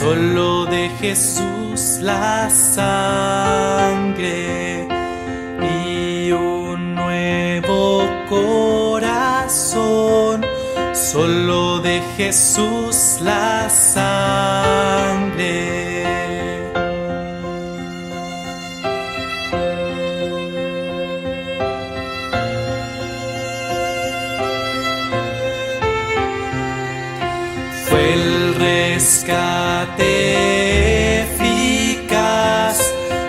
solo de Jesús la sangre y un nuevo corazón, solo de Jesús la sangre. Fue el rescate eficaz,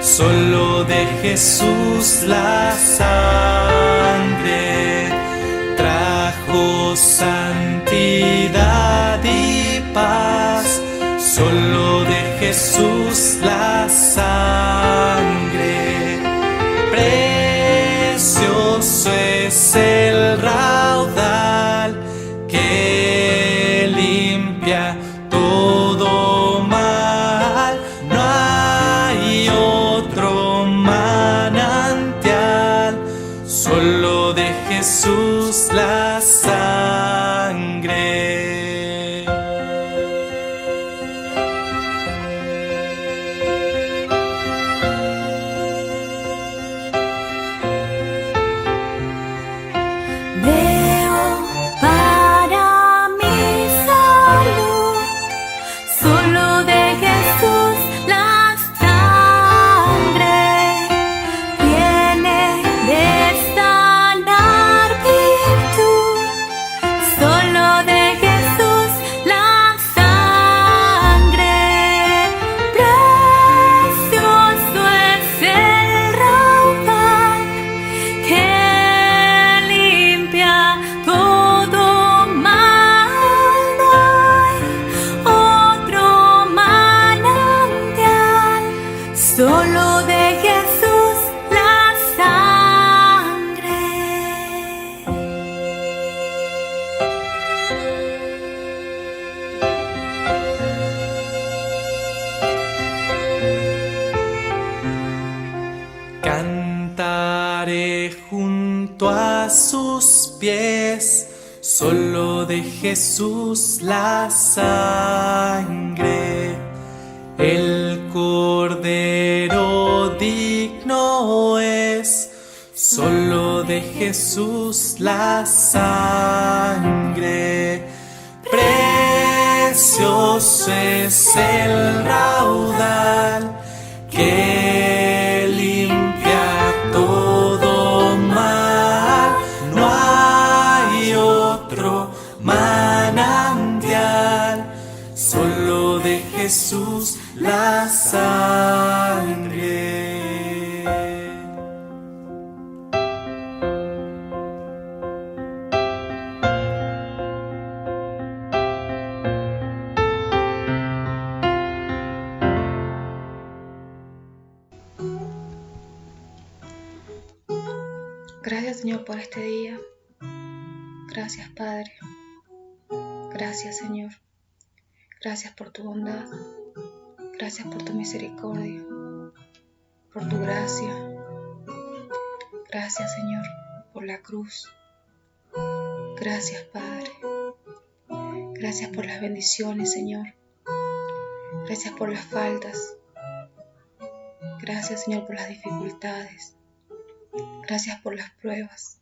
solo de Jesús la sangre trajo santidad y paz, solo de Jesús la sangre. Precioso es el raudal que limpia todo mal, no hay otro manantial, solo de Jesús la sangre. Solo de Jesús la sangre. Cantaré junto a sus pies, solo de Jesús la sangre. El Cordero digno es, solo de Jesús la sangre. Precioso es el raudal que limpia todo mal, no hay otro manantial, solo de Jesús la sangre. Gracias, Señor, por este día. Gracias, Padre. Gracias, Señor. Gracias por tu bondad. Gracias por tu misericordia, por tu gracia. Gracias, Señor, por la cruz. Gracias, Padre. Gracias por las bendiciones, Señor. Gracias por las faltas. Gracias, Señor, por las dificultades. Gracias por las pruebas.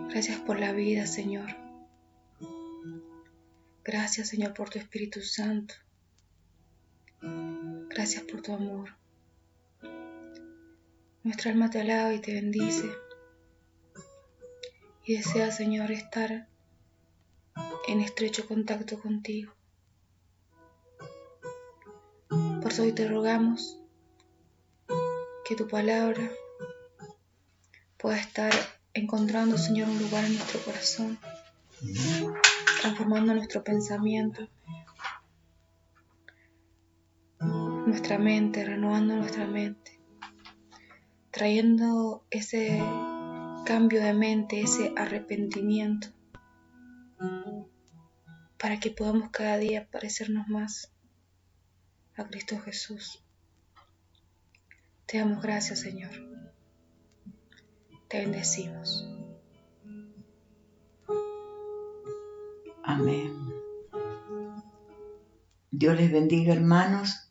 Gracias por la vida, Señor. Gracias, Señor, por tu Espíritu Santo. Gracias por tu amor. Nuestra alma te alaba y te bendice. Y desea, Señor, estar en estrecho contacto contigo. Por eso hoy te rogamos que tu palabra pueda estar encontrando, Señor, un lugar en nuestro corazón, transformando nuestro pensamiento, nuestra mente, renovando nuestra mente, trayendo ese cambio de mente, ese arrepentimiento, para que podamos cada día parecernos más a Cristo Jesús. Te damos gracias, Señor. Te bendecimos. Amén. Dios les bendiga, hermanos.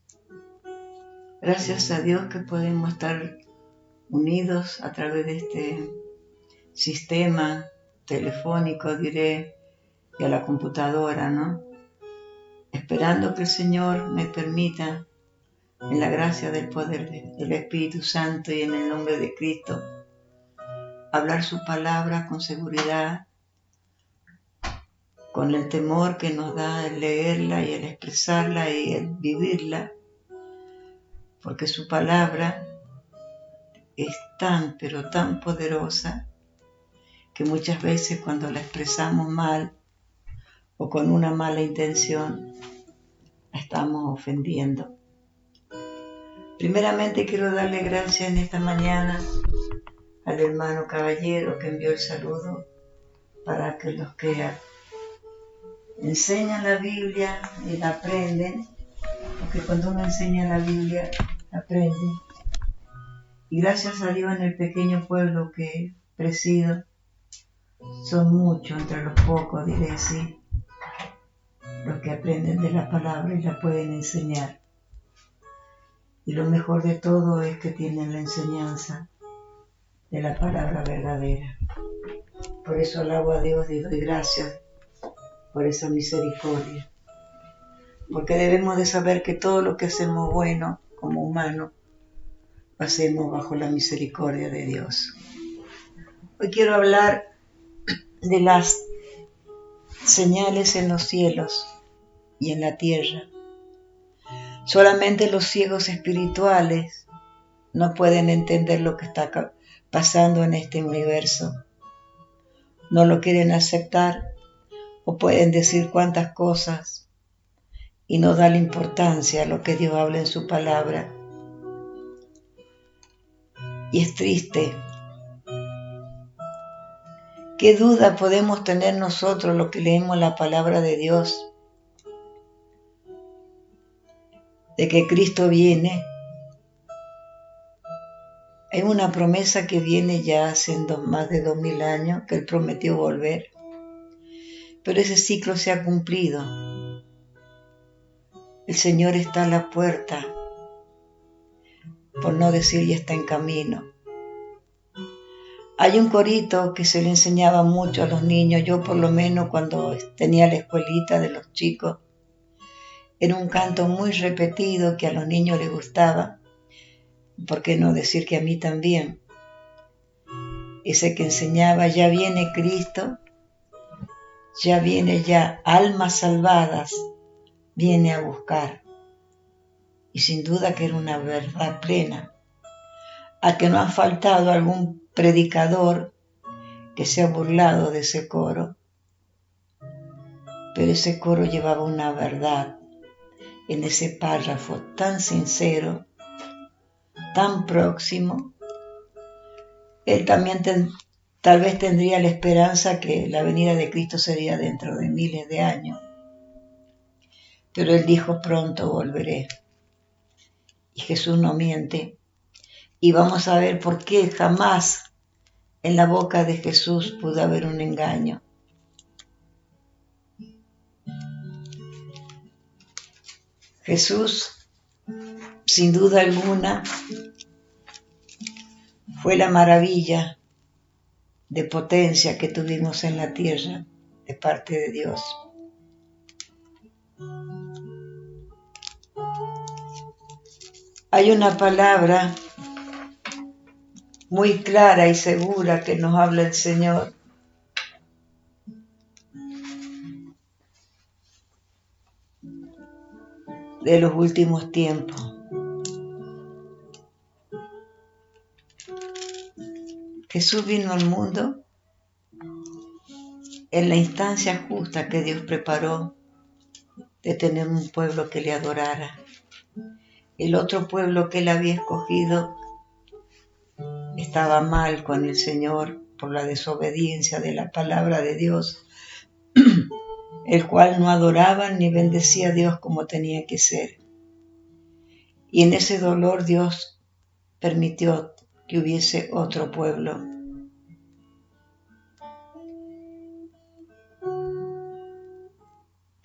Gracias a Dios que podemos estar unidos a través de este sistema telefónico, diré, y a la computadora, ¿no? Esperando que el Señor me permita, en la gracia del poder del Espíritu Santo y en el nombre de Cristo, hablar su palabra con seguridad, con el temor que nos da el leerla y el expresarla y el vivirla, porque su palabra es tan, pero tan poderosa que muchas veces cuando la expresamos mal o con una mala intención, la estamos ofendiendo. Primeramente quiero darle gracias en esta mañana al hermano Caballero que envió el saludo para que los que enseñan la Biblia y la aprenden, porque cuando uno enseña la Biblia, aprende. Y gracias a Dios en el pequeño pueblo que presido, son muchos entre los pocos, diré así, los que aprenden de la palabra y la pueden enseñar. Y lo mejor de todo es que tienen la enseñanza de la palabra verdadera. Por eso alabo a Dios y doy gracias por esa misericordia. Porque debemos de saber que todo lo que hacemos bueno como humanos, lo hacemos bajo la misericordia de Dios. Hoy quiero hablar de las señales en los cielos y en la tierra. Solamente los ciegos espirituales no pueden entender lo que está pasando en este universo. No lo quieren aceptar o pueden decir cuantas cosas y no darle importancia a lo que Dios habla en su palabra. Y es triste. ¿Qué duda podemos tener nosotros los que leemos la palabra de Dios de que Cristo viene? Hay una promesa que viene ya hace más de 2000 años, que Él prometió volver. Pero ese ciclo se ha cumplido. El Señor está a la puerta, por no decir ya está en camino. Hay un corito que se le enseñaba mucho a los niños, yo por lo menos cuando tenía la escuelita de los chicos, era un canto muy repetido que a los niños les gustaba, ¿por qué no decir que a mí también? Ese que enseñaba, ya viene Cristo, ya viene ya, almas salvadas, viene a buscar. Y sin duda que era una verdad plena, a que no ha faltado algún predicador que se ha burlado de ese coro, pero ese coro llevaba una verdad en ese párrafo tan sincero, tan próximo. Él también tal vez tendría la esperanza que la venida de Cristo sería dentro de miles de años, pero él dijo: pronto volveré. Y Jesús no miente, y vamos a ver por qué jamás en la boca de Jesús pudo haber un engaño. Jesús, sin duda alguna, fue la maravilla de potencia que tuvimos en la tierra de parte de Dios. Hay una palabra muy clara y segura que nos habla el Señor. De los últimos tiempos. Jesús vino al mundo en la instancia justa que Dios preparó de tener un pueblo que le adorara. El otro pueblo que él había escogido estaba mal con el Señor por la desobediencia de la palabra de Dios, el cual no adoraba ni bendecía a Dios como tenía que ser. Y en ese dolor Dios permitió que hubiese otro pueblo.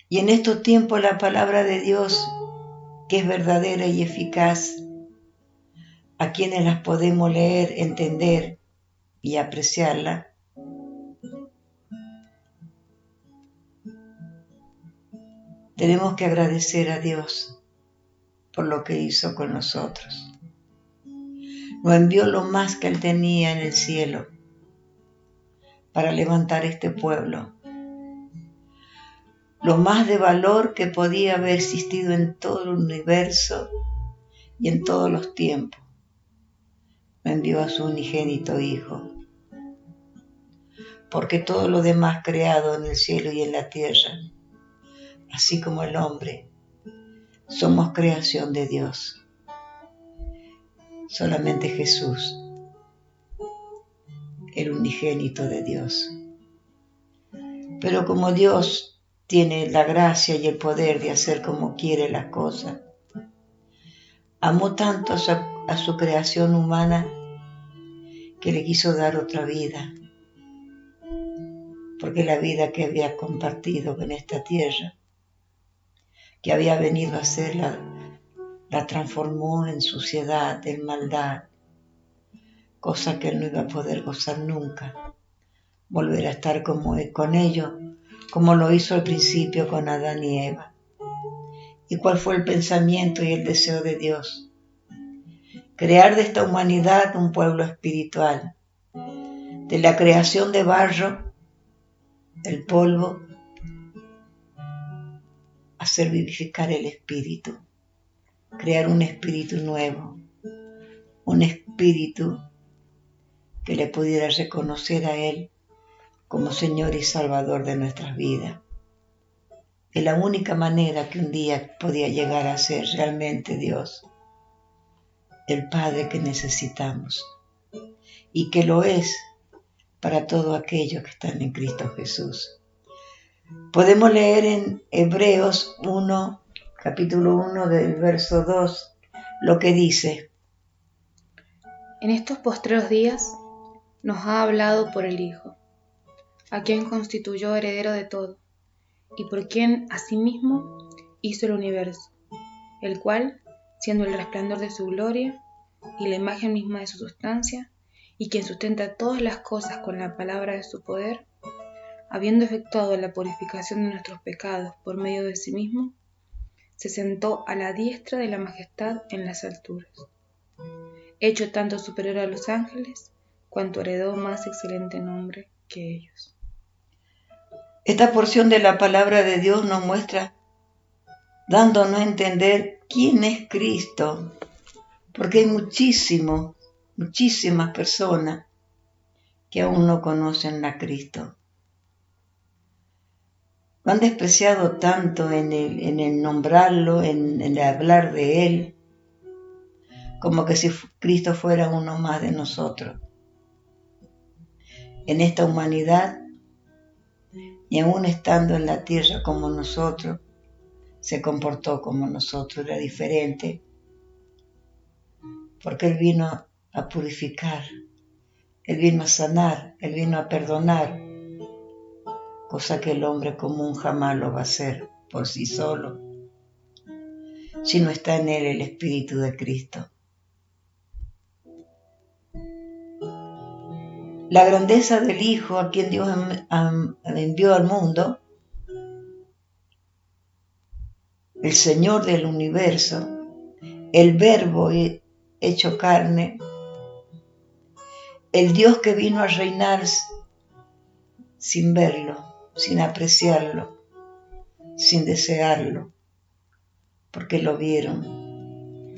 Y en estos tiempos la palabra de Dios, que es verdadera y eficaz, a quienes las podemos leer, entender y apreciarla, tenemos que agradecer a Dios por lo que hizo con nosotros. Nos envió lo más que Él tenía en el cielo para levantar este pueblo. Lo más de valor que podía haber existido en todo el universo y en todos los tiempos. Me envió a su unigénito Hijo. Porque todo lo demás creado en el cielo y en la tierra, así como el hombre, somos creación de Dios. Solamente Jesús, el unigénito de Dios. Pero como Dios tiene la gracia y el poder de hacer como quiere las cosas, amó tanto a su creación humana que le quiso dar otra vida. Porque la vida que había compartido en esta tierra, que había venido a hacerla, la transformó en suciedad, en maldad, cosa que él no iba a poder gozar nunca, volver a estar con ellos, como lo hizo al principio con Adán y Eva. ¿Y cuál fue el pensamiento y el deseo de Dios? Crear de esta humanidad un pueblo espiritual, de la creación de barro, el polvo, hacer vivificar el espíritu, crear un espíritu nuevo, un espíritu que le pudiera reconocer a Él como Señor y Salvador de nuestras vidas. Es la única manera que un día podía llegar a ser realmente Dios, el Padre que necesitamos y que lo es para todos aquellos que están en Cristo Jesús. Podemos leer en Hebreos 1, capítulo 1 del verso 2, lo que dice: En estos postreros días nos ha hablado por el Hijo, a quien constituyó heredero de todo, y por quien asimismo hizo el universo, el cual, siendo el resplandor de su gloria y la imagen misma de su sustancia, y quien sustenta todas las cosas con la palabra de su poder, habiendo efectuado la purificación de nuestros pecados por medio de sí mismo, se sentó a la diestra de la majestad en las alturas, hecho tanto superior a los ángeles, cuanto heredó más excelente nombre que ellos. Esta porción de la palabra de Dios nos muestra, dándonos a entender quién es Cristo, porque hay muchísimas personas que aún no conocen a Cristo. Lo han despreciado tanto en el nombrarlo, en el hablar de Él, como que si Cristo fuera uno más de nosotros. En esta humanidad, y aún estando en la tierra como nosotros, se comportó como nosotros, era diferente, porque Él vino a purificar, Él vino a sanar, Él vino a perdonar, cosa que el hombre común jamás lo va a hacer por sí solo, si no está en Él el Espíritu de Cristo. La grandeza del Hijo a quien Dios envió al mundo, el Señor del universo, el Verbo hecho carne, el Dios que vino a reinar sin verlo, sin apreciarlo, sin desearlo, porque lo vieron,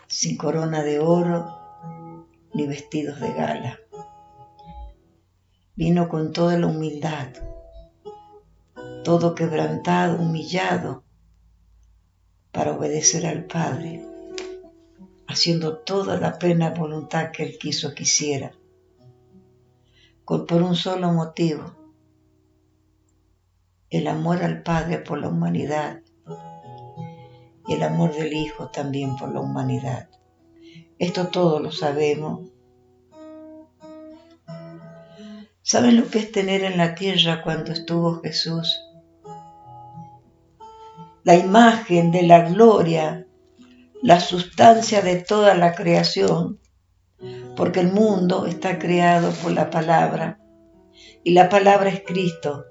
sin corona de oro ni vestidos de gala. Vino con toda la humildad, todo quebrantado, humillado, para obedecer al Padre, haciendo toda la plena voluntad que Él quiso que hiciera, por un solo motivo: el amor al Padre por la humanidad y el amor del Hijo también por la humanidad. Esto todos lo sabemos. ¿Saben lo que es tener en la tierra cuando estuvo Jesús? la imagen de la gloria, la sustancia de toda la creación, porque el mundo está creado por la palabra, y la palabra es Cristo.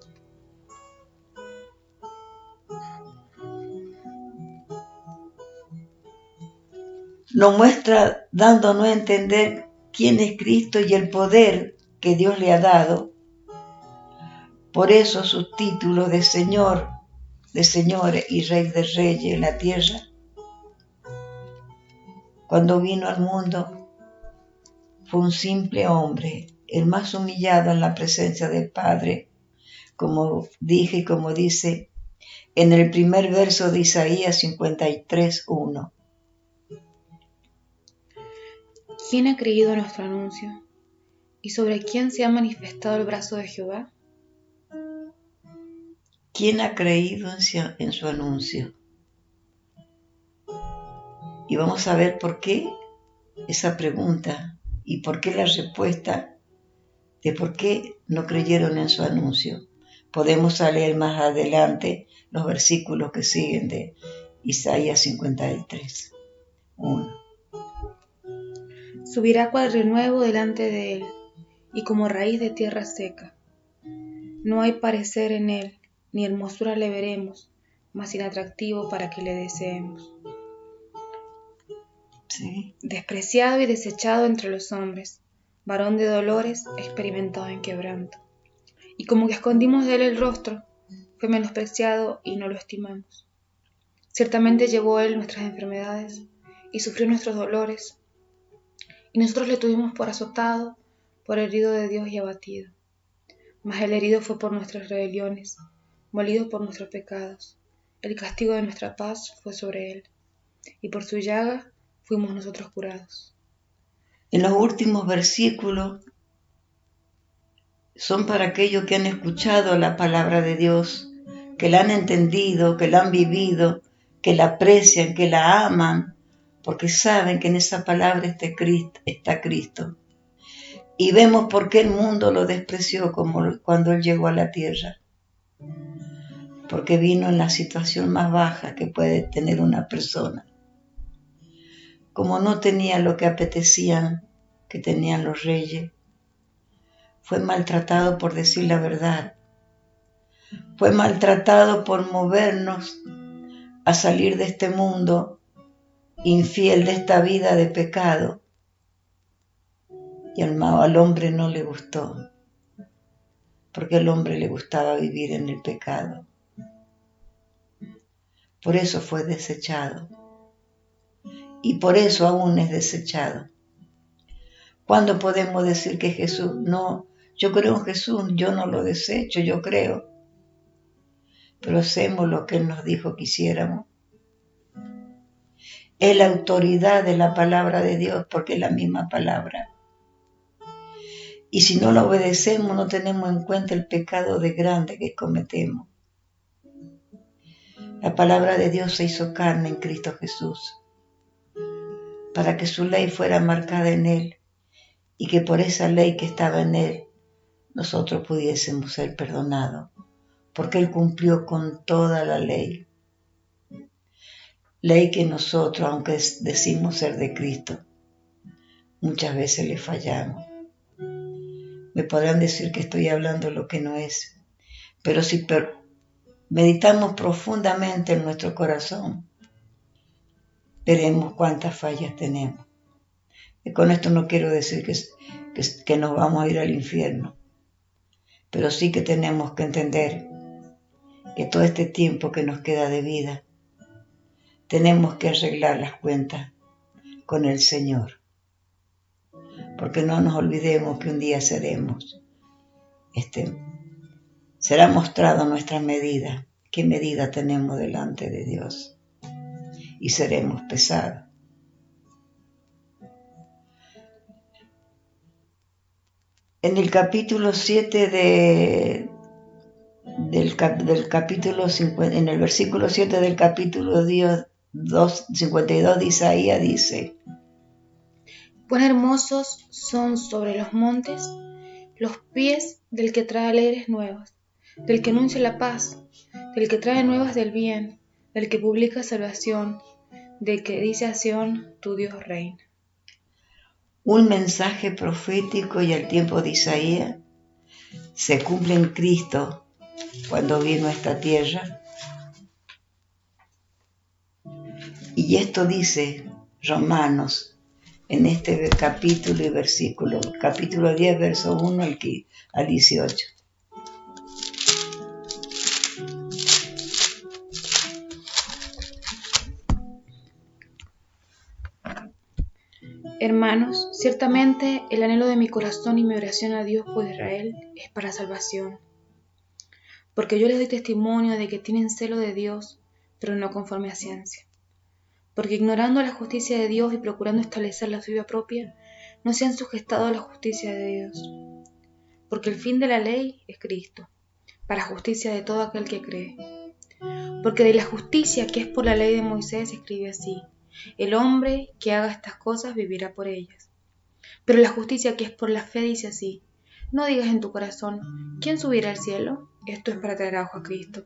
Nos muestra dándonos a entender quién es Cristo y el poder que Dios le ha dado. Por eso sus títulos de Señor, de señores y Rey de reyes en la tierra. Cuando vino al mundo, fue un simple hombre, el más humillado en la presencia del Padre, como dije y como dice en el primer verso de Isaías 53:1. ¿Quién ha creído nuestro anuncio? ¿Y sobre quién se ha manifestado el brazo de Jehová? ¿Quién ha creído en su anuncio? Y vamos a ver por qué esa pregunta y por qué la respuesta de por qué no creyeron en su anuncio. Podemos leer más adelante los versículos que siguen de Isaías 53:1. Subirá cual renuevo delante de él, y como raíz de tierra seca. No hay parecer en él, ni hermosura le veremos, mas inatractivo para que le deseemos. Sí. Despreciado y desechado entre los hombres, varón de dolores, experimentado en quebranto. Y como que escondimos de él el rostro, fue menospreciado y no lo estimamos. Ciertamente llevó él nuestras enfermedades y sufrió nuestros dolores, y nosotros le tuvimos por azotado, por herido de Dios y abatido. Mas el herido fue por nuestras rebeliones, molido por nuestros pecados. El castigo de nuestra paz fue sobre él, y por su llaga fuimos nosotros curados. En los últimos versículos son para aquellos que han escuchado la palabra de Dios, que la han entendido, que la han vivido, que la aprecian, que la aman, porque saben que en esa palabra está Cristo. Y vemos por qué el mundo lo despreció como cuando Él llegó a la tierra. Porque vino en la situación más baja que puede tener una persona. Como no tenía lo que apetecían que tenían los reyes, fue maltratado por decir la verdad. Fue maltratado por movernos a salir de este mundo infiel, de esta vida de pecado. Y al hombre no le gustó, porque al hombre le gustaba vivir en el pecado. Por eso fue desechado. Y por eso aún es desechado. ¿Cuándo podemos decir que Jesús? No, yo creo en Jesús, yo no lo desecho, yo creo. Pero hacemos lo que Él nos dijo que hiciéramos. Es la autoridad de la palabra de Dios, porque es la misma palabra. Y si no lo obedecemos, no tenemos en cuenta el pecado de grande que cometemos. La palabra de Dios se hizo carne en Cristo Jesús, para que su ley fuera marcada en Él, y que por esa ley que estaba en Él, nosotros pudiésemos ser perdonados, porque Él cumplió con toda la ley. Ley que nosotros, aunque decimos ser de Cristo, muchas veces le fallamos. Me podrán decir que estoy hablando lo que no es, pero si meditamos profundamente en nuestro corazón, veremos cuántas fallas tenemos. Y con esto no quiero decir que nos vamos a ir al infierno, pero sí que tenemos que entender que todo este tiempo que nos queda de vida, tenemos que arreglar las cuentas con el Señor. Porque no nos olvidemos que un día será mostrado nuestra medida, qué medida tenemos delante de Dios, y seremos pesados. En el capítulo 7 del capítulo 50, en el versículo 7 del capítulo 52 de Isaías dice: Cuán hermosos son sobre los montes los pies del que trae alegres nuevas, del que anuncia la paz, del que trae nuevas del bien, el que publica salvación, del que dice a Sión, tu Dios reina. Un mensaje profético y al tiempo de Isaías se cumple en Cristo cuando vino a esta tierra. Y esto dice Romanos en este capítulo y versículo, capítulo 10, verso 1 al 18. Hermanos, ciertamente el anhelo de mi corazón y mi oración a Dios por Israel es para salvación. Porque yo les doy testimonio de que tienen celo de Dios, pero no conforme a ciencia. Porque ignorando la justicia de Dios y procurando establecer la suya propia, no se han sujetado a la justicia de Dios. Porque el fin de la ley es Cristo, para justicia de todo aquel que cree. Porque de la justicia que es por la ley de Moisés se escribe así: el hombre que haga estas cosas vivirá por ellas. Pero la justicia que es por la fe dice así: no digas en tu corazón, ¿quién subirá al cielo? Esto es para traer abajo a Cristo.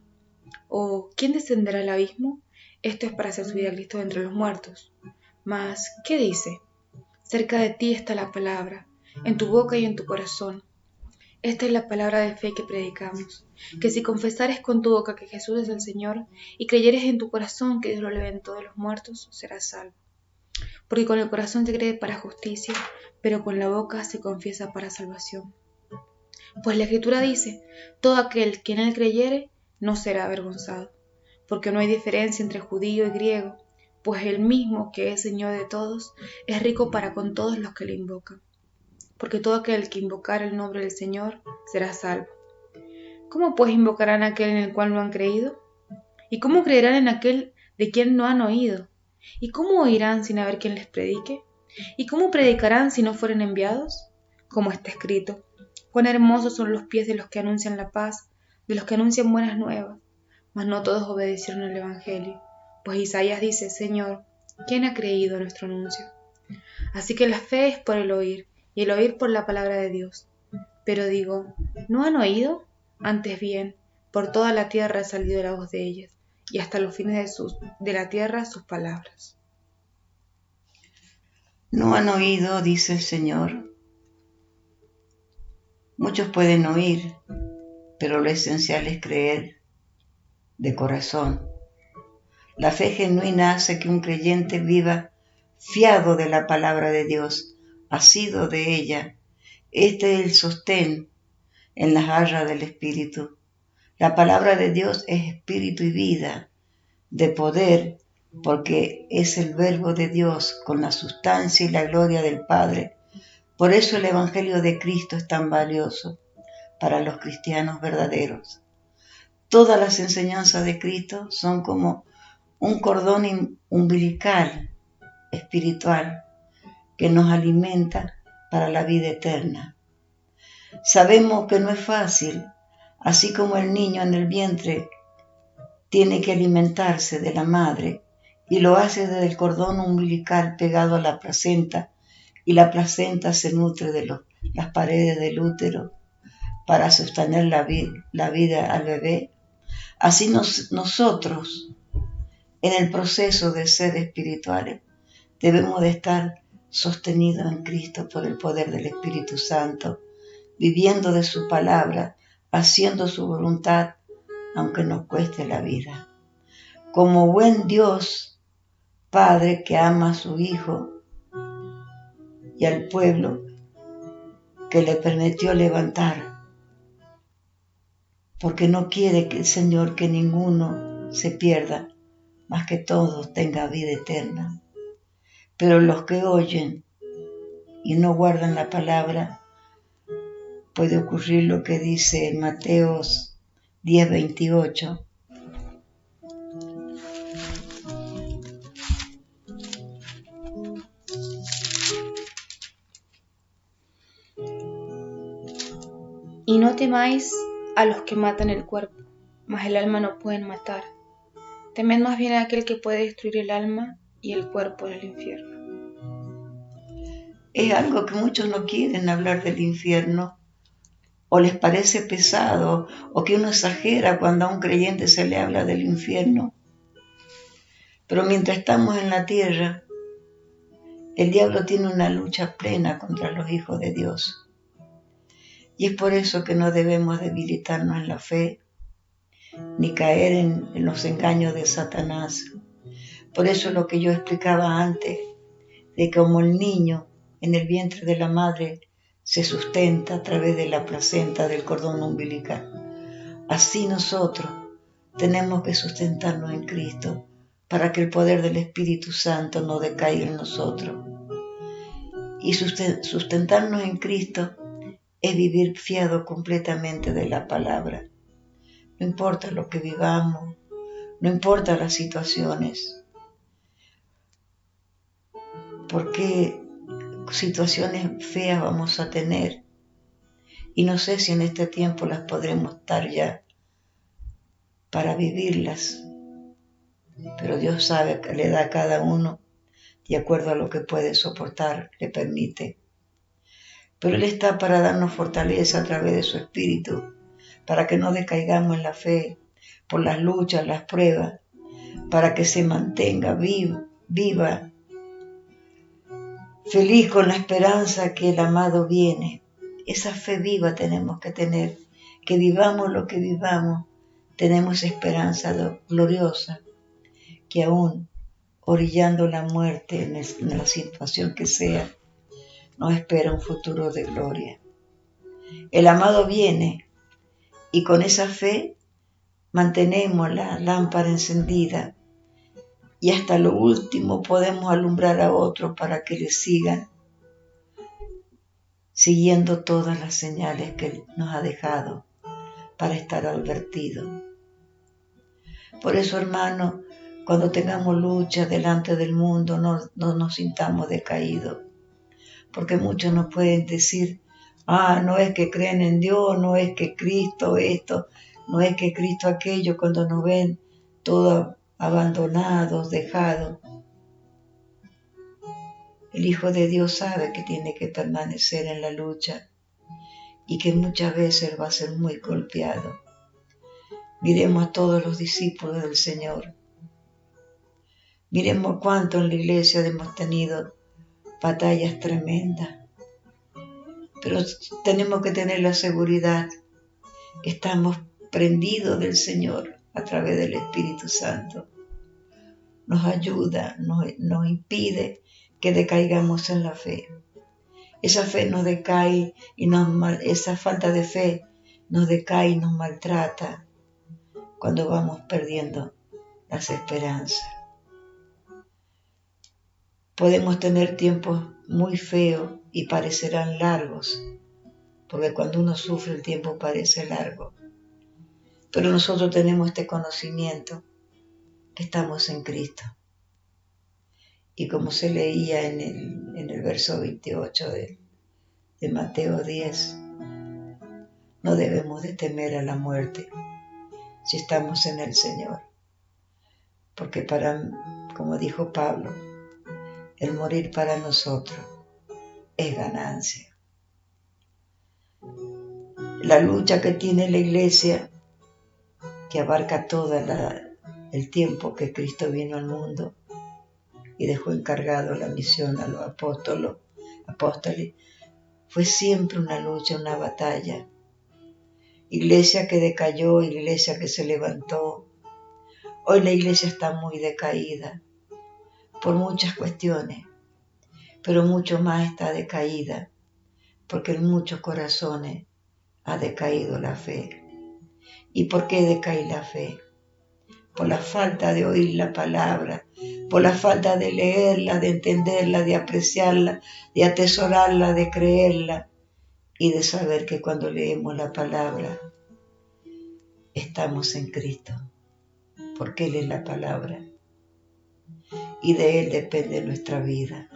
O ¿quién descenderá al abismo? Esto es para hacer subir a Cristo de entre los muertos. Mas, ¿qué dice? Cerca de ti está la palabra, en tu boca y en tu corazón. Esta es la palabra de fe que predicamos, que si confesares con tu boca que Jesús es el Señor y creyeres en tu corazón que Dios lo levantó de los muertos, serás salvo. Porque con el corazón se cree para justicia, pero con la boca se confiesa para salvación. Pues la Escritura dice: todo aquel que en él creyere no será avergonzado, porque no hay diferencia entre judío y griego, pues el mismo que es Señor de todos es rico para con todos los que le invocan. Porque todo aquel que invocar el nombre del Señor será salvo. ¿Cómo pues invocarán a aquel en el cual no han creído? ¿Y cómo creerán en aquel de quien no han oído? ¿Y cómo oirán sin haber quien les predique? ¿Y cómo predicarán si no fueren enviados? Como está escrito: cuán hermosos son los pies de los que anuncian la paz, de los que anuncian buenas nuevas. Mas no todos obedecieron al Evangelio. Pues Isaías dice: Señor, ¿quién ha creído a nuestro anuncio? Así que la fe es por el oír, y el oír por la palabra de Dios. Pero digo, ¿no han oído? Antes bien, por toda la tierra ha salido la voz de ellas, y hasta los fines de la tierra sus palabras. No han oído, dice el Señor. Muchos pueden oír, pero lo esencial es creer de corazón. La fe genuina hace que un creyente viva fiado de la palabra de Dios, asido de ella. Este es el sostén en las alas del Espíritu. La palabra de Dios es espíritu y vida, de poder, porque es el verbo de Dios con la sustancia y la gloria del Padre. Por eso el Evangelio de Cristo es tan valioso para los cristianos verdaderos. Todas las enseñanzas de Cristo son como un cordón umbilical espiritual que nos alimenta para la vida eterna. Sabemos que no es fácil, así como el niño en el vientre tiene que alimentarse de la madre y lo hace desde el cordón umbilical pegado a la placenta, y la placenta se nutre de las paredes del útero para sostener la vida al bebé. Así nosotros, en el proceso de ser espirituales, debemos de estar sostenidos en Cristo por el poder del Espíritu Santo, viviendo de su palabra, haciendo su voluntad, aunque nos cueste la vida. Como buen Dios, Padre que ama a su Hijo y al pueblo que le permitió levantar, porque no quiere que el Señor que ninguno se pierda, mas que todos tengan vida eterna. Pero los que oyen y no guardan la palabra, puede ocurrir lo que dice en Mateo 10:28. Y no temáis a los que matan el cuerpo, mas el alma no pueden matar. Temed más bien a aquel que puede destruir el alma y el cuerpo en el infierno. Es algo que muchos no quieren hablar del infierno, o les parece pesado, o que uno exagera cuando a un creyente se le habla del infierno. Pero mientras estamos en la tierra, el diablo tiene una lucha plena contra los hijos de Dios. Y es por eso que no debemos debilitarnos en la fe, ni caer en los engaños de Satanás. Por eso lo que yo explicaba antes, de como el niño en el vientre de la madre se sustenta a través de la placenta del cordón umbilical, así nosotros tenemos que sustentarnos en Cristo para que el poder del Espíritu Santo no decaiga en nosotros. Y sustentarnos en Cristo es vivir fiado completamente de la palabra. No importa lo que vivamos, no importa las situaciones, porque situaciones feas vamos a tener y no sé si en este tiempo las podremos estar ya para vivirlas, pero Dios sabe que le da a cada uno de acuerdo a lo que puede soportar, le permite. Pero Él está para darnos fortaleza a través de su Espíritu, para que no decaigamos en la fe por las luchas, las pruebas, para que se mantenga viva, feliz con la esperanza que el amado viene. Esa fe viva tenemos que tener, que vivamos lo que vivamos, tenemos esperanza gloriosa, que aún orillando la muerte en la situación que sea, nos espera un futuro de gloria. El amado viene y con esa fe mantenemos la lámpara encendida y hasta lo último podemos alumbrar a otros para que le sigan siguiendo todas las señales que Él nos ha dejado para estar advertidos. Por eso, hermanos, cuando tengamos lucha delante del mundo, no nos sintamos decaídos, porque muchos nos pueden decir, no es que creen en Dios, no es que Cristo esto, no es que Cristo aquello, cuando nos ven todos abandonados, dejados. El Hijo de Dios sabe que tiene que permanecer en la lucha y que muchas veces va a ser muy golpeado. Miremos a todos los discípulos del Señor. Miremos cuánto en la iglesia hemos tenido batallas tremendas. Pero tenemos que tener la seguridad que estamos prendidos del Señor a través del Espíritu Santo. Nos ayuda, nos impide que decaigamos en la fe. Esa fe nos decae y esa falta de fe nos decae y nos maltrata cuando vamos perdiendo las esperanzas. Podemos tener tiempos muy feos y parecerán largos, porque cuando uno sufre el tiempo parece largo. Pero nosotros tenemos este conocimiento que estamos en Cristo. Y como se leía en el verso 28 de Mateo 10, no debemos de temer a la muerte si estamos en el Señor. Porque como dijo Pablo, el morir para nosotros es ganancia. La lucha que tiene la iglesia, que abarca todo el tiempo que Cristo vino al mundo y dejó encargado la misión a los apóstoles, fue siempre una lucha, una batalla. Iglesia que decayó, iglesia que se levantó. Hoy la iglesia está muy decaída por muchas cuestiones, pero mucho más está decaída porque en muchos corazones ha decaído la fe. ¿Y por qué decae la fe? Por la falta de oír la palabra, por la falta de leerla, de entenderla, de apreciarla, de atesorarla, de creerla y de saber que cuando leemos la palabra estamos en Cristo, porque Él es la palabra y de Él depende nuestra vida.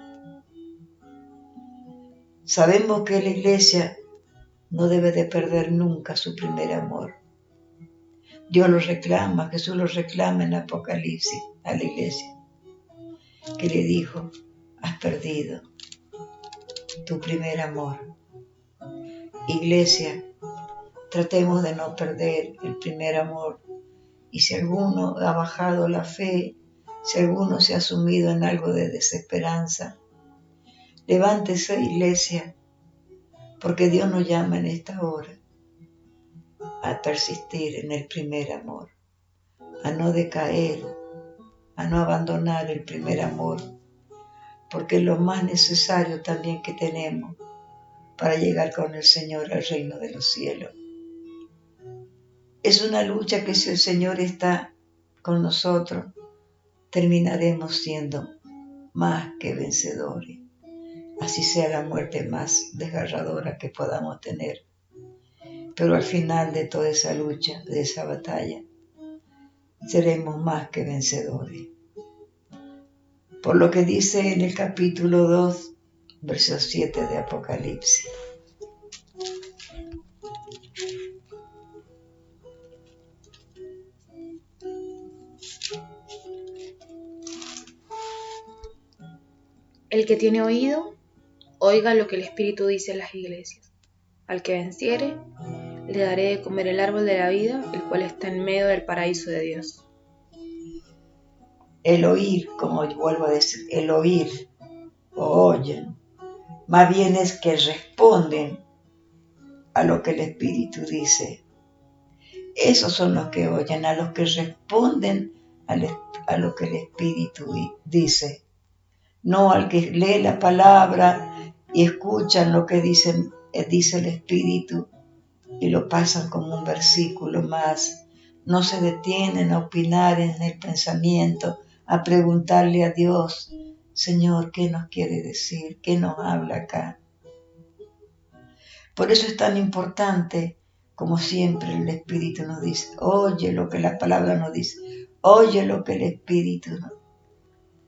Sabemos que la iglesia no debe de perder nunca su primer amor. Dios lo reclama, Jesús lo reclama en Apocalipsis a la iglesia, que le dijo, has perdido tu primer amor. Iglesia, tratemos de no perder el primer amor. Y si alguno ha bajado la fe, Si alguno se ha sumido en algo de desesperanza, levántese, iglesia, porque Dios nos llama en esta hora a persistir en el primer amor, a no decaer, a no abandonar el primer amor, porque es lo más necesario también que tenemos para llegar con el Señor al reino de los cielos. Es una lucha que si el Señor está con nosotros, terminaremos siendo más que vencedores, así sea la muerte más desgarradora que podamos tener. Pero al final de toda esa lucha, de esa batalla, seremos más que vencedores. Por lo que dice en el capítulo 2, verso 7 de Apocalipsis. El que tiene oído, oiga lo que el Espíritu dice a las iglesias. Al que venciere, le daré de comer el árbol de la vida, el cual está en medio del paraíso de Dios. El oír, como vuelvo a decir, el oír o oyen, más bien es que responden a lo que el Espíritu dice. Esos son los que oyen, a los que responden a lo que el Espíritu dice. No al que lee la palabra y escuchan lo que dice el Espíritu y lo pasan como un versículo más. No se detienen a opinar en el pensamiento, a preguntarle a Dios, Señor, ¿qué nos quiere decir? ¿Qué nos habla acá? Por eso es tan importante, como siempre el Espíritu nos dice, oye lo que la palabra nos dice, oye lo que el Espíritu nos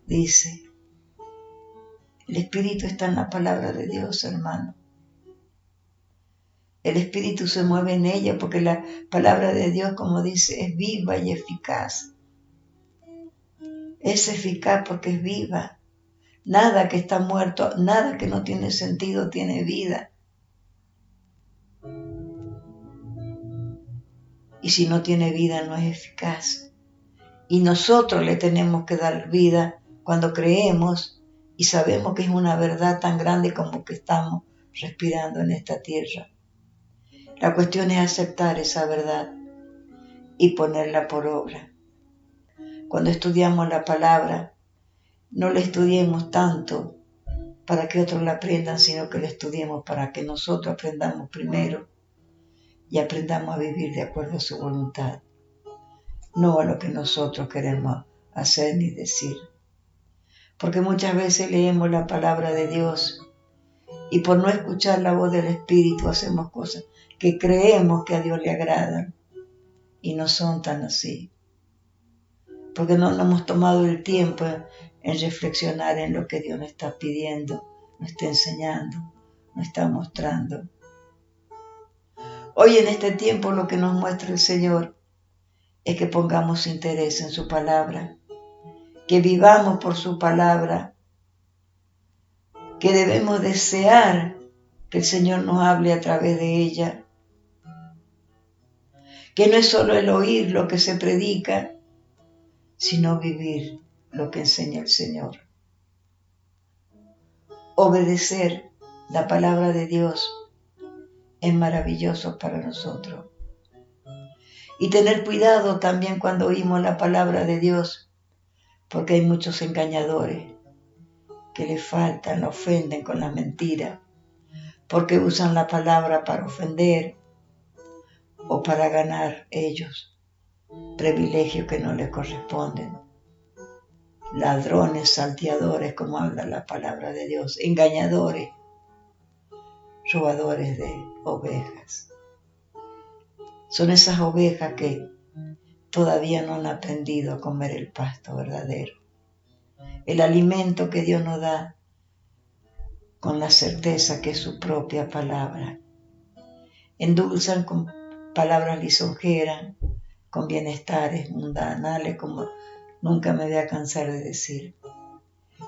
dice. El Espíritu está en la palabra de Dios, hermano. El Espíritu se mueve en ella porque la palabra de Dios, como dice, es viva y eficaz. Es eficaz porque es viva. Nada que está muerto, nada que no tiene sentido tiene vida. Y si no tiene vida, no es eficaz. Y nosotros le tenemos que dar vida cuando creemos y sabemos que es una verdad tan grande como que estamos respirando en esta tierra. La cuestión es aceptar esa verdad y ponerla por obra. Cuando estudiamos la palabra, no la estudiemos tanto para que otros la aprendan, sino que la estudiemos para que nosotros aprendamos primero y aprendamos a vivir de acuerdo a su voluntad, no a lo que nosotros queremos hacer ni decir. Porque muchas veces leemos la palabra de Dios y por no escuchar la voz del Espíritu hacemos cosas que creemos que a Dios le agradan y no son tan así. Porque no nos hemos tomado el tiempo en reflexionar en lo que Dios nos está pidiendo, nos está enseñando, nos está mostrando. Hoy en este tiempo lo que nos muestra el Señor es que pongamos interés en su palabra, que vivamos por su palabra, que debemos desear que el Señor nos hable a través de ella, que no es solo el oír lo que se predica, sino vivir lo que enseña el Señor. Obedecer la palabra de Dios es maravilloso para nosotros. Y tener cuidado también cuando oímos la palabra de Dios, porque hay muchos engañadores que le faltan, la ofenden con la mentira, porque usan la palabra para ofender o para ganar ellos privilegios que no les corresponden. Ladrones, salteadores, como habla la palabra de Dios, engañadores, robadores de ovejas. Son esas ovejas que todavía no han aprendido a comer el pasto verdadero, el alimento que Dios nos da con la certeza que es su propia palabra. Endulzan con palabras lisonjeras, con bienestares mundanales, como nunca me voy a cansar de decir.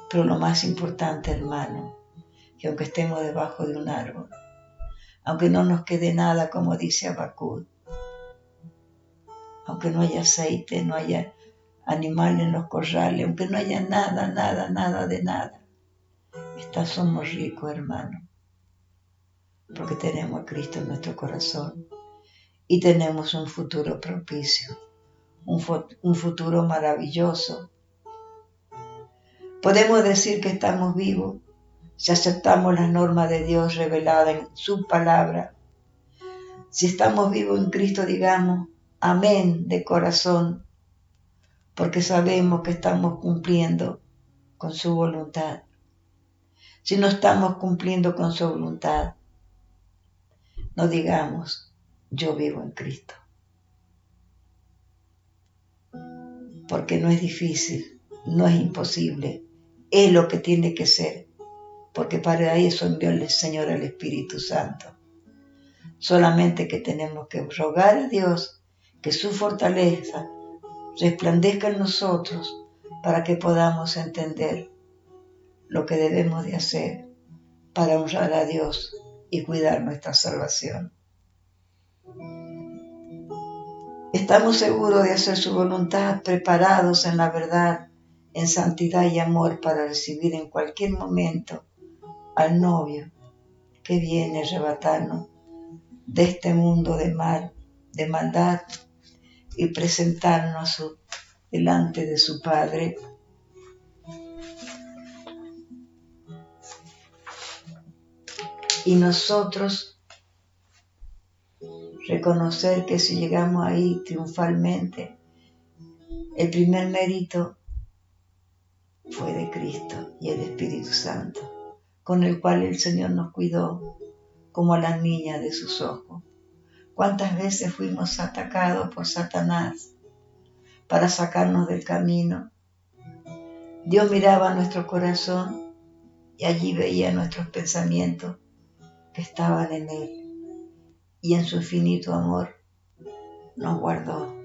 Pero lo más importante, hermano, que aunque estemos debajo de un árbol, aunque no nos quede nada, como dice Habacuc, aunque no haya aceite, no haya animales en los corrales, aunque no haya nada, nada, nada de nada. Somos ricos, hermano, porque tenemos a Cristo en nuestro corazón y tenemos un futuro propicio, un futuro maravilloso. Podemos decir que estamos vivos si aceptamos las normas de Dios reveladas en su palabra. Si estamos vivos en Cristo, digamos amén de corazón, porque sabemos que estamos cumpliendo con su voluntad. Si no estamos cumpliendo con su voluntad, no digamos yo vivo en Cristo, porque no es difícil, no es imposible, es lo que tiene que ser, porque para eso envió el Señor al Espíritu Santo. Solamente que tenemos que rogar a Dios que su fortaleza resplandezca en nosotros para que podamos entender lo que debemos de hacer para honrar a Dios y cuidar nuestra salvación. Estamos seguros de hacer su voluntad, preparados en la verdad, en santidad y amor para recibir en cualquier momento al novio que viene a arrebatarnos de este mundo de mal, de maldad, y presentarnos delante de su Padre. Y nosotros reconocer que si llegamos ahí triunfalmente, el primer mérito fue de Cristo y el Espíritu Santo, con el cual el Señor nos cuidó como a las niñas de sus ojos. ¿Cuántas veces fuimos atacados por Satanás para sacarnos del camino? Dios miraba nuestro corazón y allí veía nuestros pensamientos que estaban en Él, y en su infinito amor nos guardó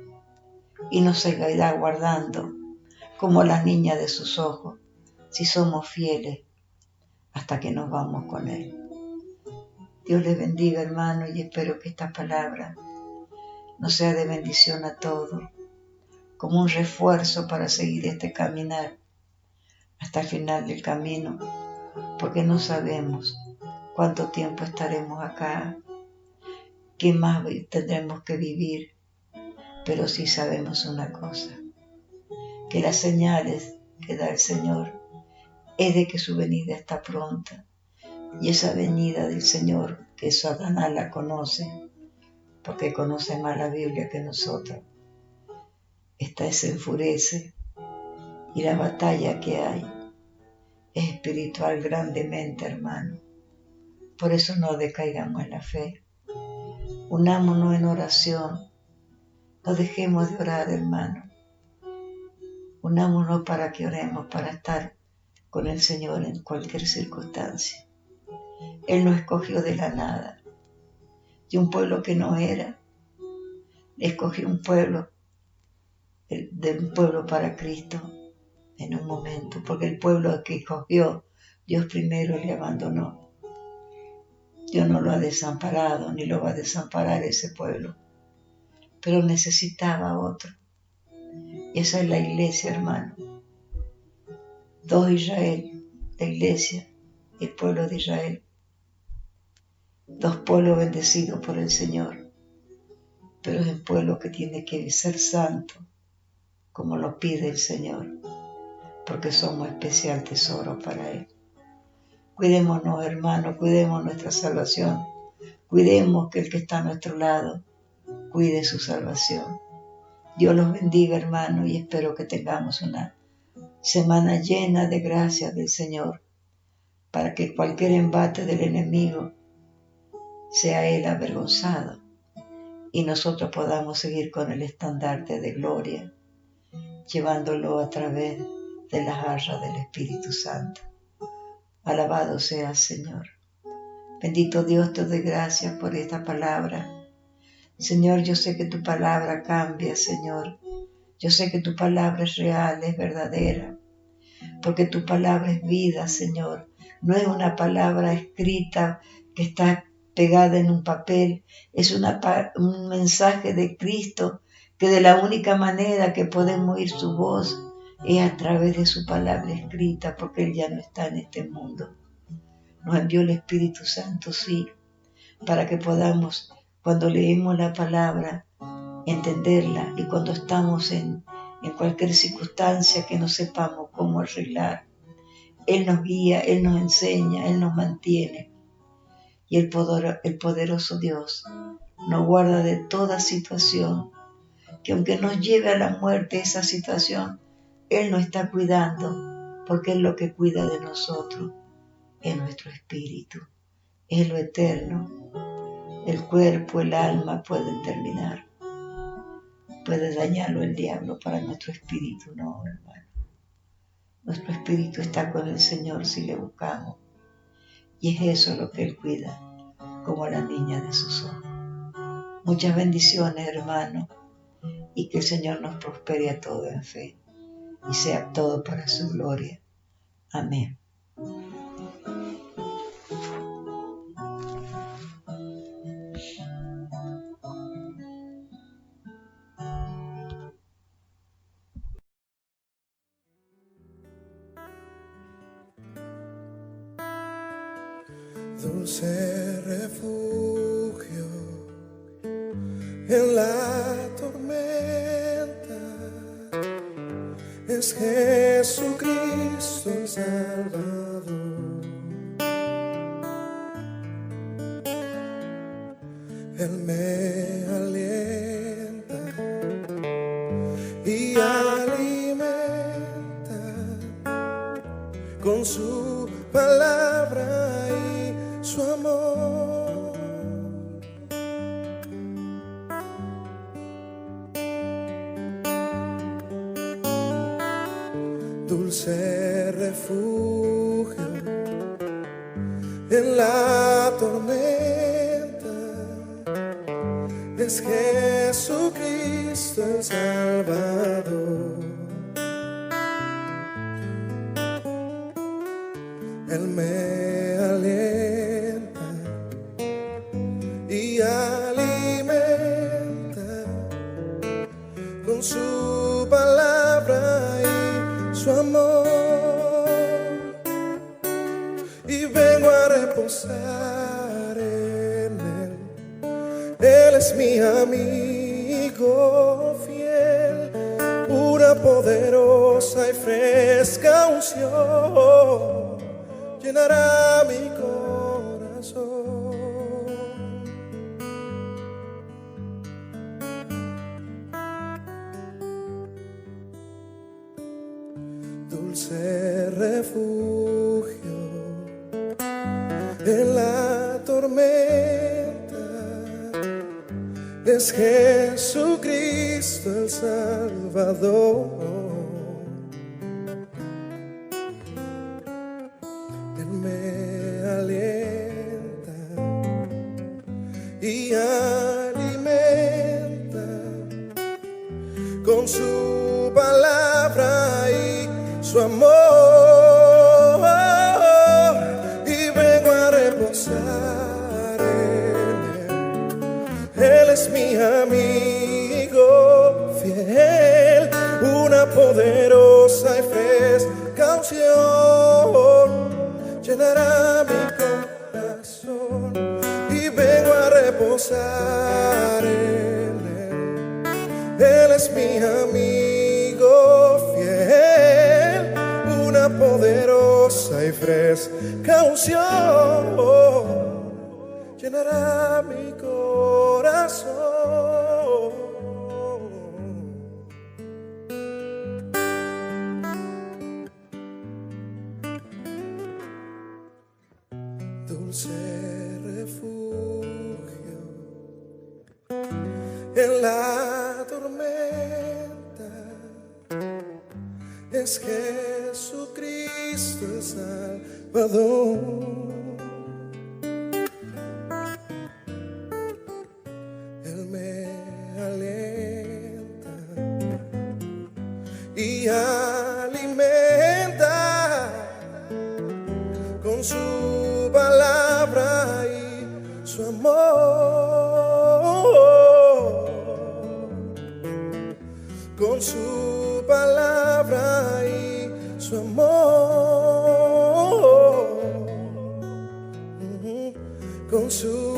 y nos seguirá guardando como las niñas de sus ojos, si somos fieles hasta que nos vamos con Él. Dios les bendiga, hermano, y espero que esta palabra nos sea de bendición a todos, como un refuerzo para seguir este caminar hasta el final del camino, porque no sabemos cuánto tiempo estaremos acá, qué más tendremos que vivir, pero sí sabemos una cosa, que las señales que da el Señor es de que su venida está pronta, y esa venida del Señor, que Satanás la conoce, porque conoce más la Biblia que nosotros, esta se enfurece, y la batalla que hay es espiritual grandemente, hermano. Por eso no decaigamos en la fe. Unámonos en oración. No dejemos de orar, hermano. Unámonos para que oremos, para estar con el Señor en cualquier circunstancia. Él nos escogió de la nada, de un pueblo que no era. Escogió un pueblo, de un pueblo para Cristo en un momento, porque el pueblo que escogió, Dios primero le abandonó. Dios no lo ha desamparado, ni lo va a desamparar ese pueblo, pero necesitaba otro. Y esa es la iglesia, hermano. Dos Israel, la iglesia y el pueblo de Israel. Dos pueblos bendecidos por el Señor, pero es un pueblo que tiene que ser santo, como lo pide el Señor, porque somos especial tesoro para Él. Cuidémonos, hermanos, cuidemos nuestra salvación, cuidemos que el que está a nuestro lado cuide su salvación. Dios los bendiga, hermanos, y espero que tengamos una semana llena de gracias del Señor, para que cualquier embate del enemigo sea Él avergonzado y nosotros podamos seguir con el estandarte de gloria, llevándolo a través de las arras del Espíritu Santo. Alabado sea el Señor. Bendito Dios, te doy gracias por esta palabra. Señor, yo sé que tu palabra cambia, Señor. Yo sé que tu palabra es real, es verdadera, porque tu palabra es vida, Señor. No es una palabra escrita que está pegada en un papel, es un mensaje de Cristo que de la única manera que podemos oír su voz es a través de su palabra escrita, porque Él ya no está en este mundo. Nos envió el Espíritu Santo, sí, para que podamos, cuando leemos la palabra, entenderla, y cuando estamos en cualquier circunstancia que no sepamos cómo arreglar, Él nos guía, Él nos enseña, Él nos mantiene. Y el poderoso Dios nos guarda de toda situación, que aunque nos lleve a la muerte esa situación, Él nos está cuidando, porque es lo que cuida de nosotros, es nuestro espíritu, es lo eterno. El cuerpo, el alma pueden terminar, puede dañarlo el diablo, para nuestro espíritu no, hermano. Nuestro espíritu está con el Señor si le buscamos, y es eso lo que Él cuida, como la niña de sus ojos. Muchas bendiciones, hermano, y que el Señor nos prospere a todos en fe, y sea todo para su gloria. Amén. Dulce refugio en la tormenta, es Jesucristo el Salvador. Él me alienta y alimenta con su palabra y su amor. Dulce refugio en la tormenta, es Jesucristo el Salvador. Él me alienta y alimenta con su palabra y su amor. Y vengo a reposar en Él. Él es mi amigo fiel, una poderosa y fresca unción llenará mi corazón. Dulce refugio en la tormenta, es Jesucristo el Salvador. Él me alienta y alimenta con su palabra y su amor. Y vengo a reposar en Él. Él es mi amigo fiel, una poderosa y fresca unción llenará mi corazón. Y vengo a reposar en Él. Él es mi amigo fiel, una poderosa y fresca unción llenará mi corazón. Dulce refugio en la tormenta, es Jesucristo el Salvador. Él me alienta y alimenta con su palabra y su amor. su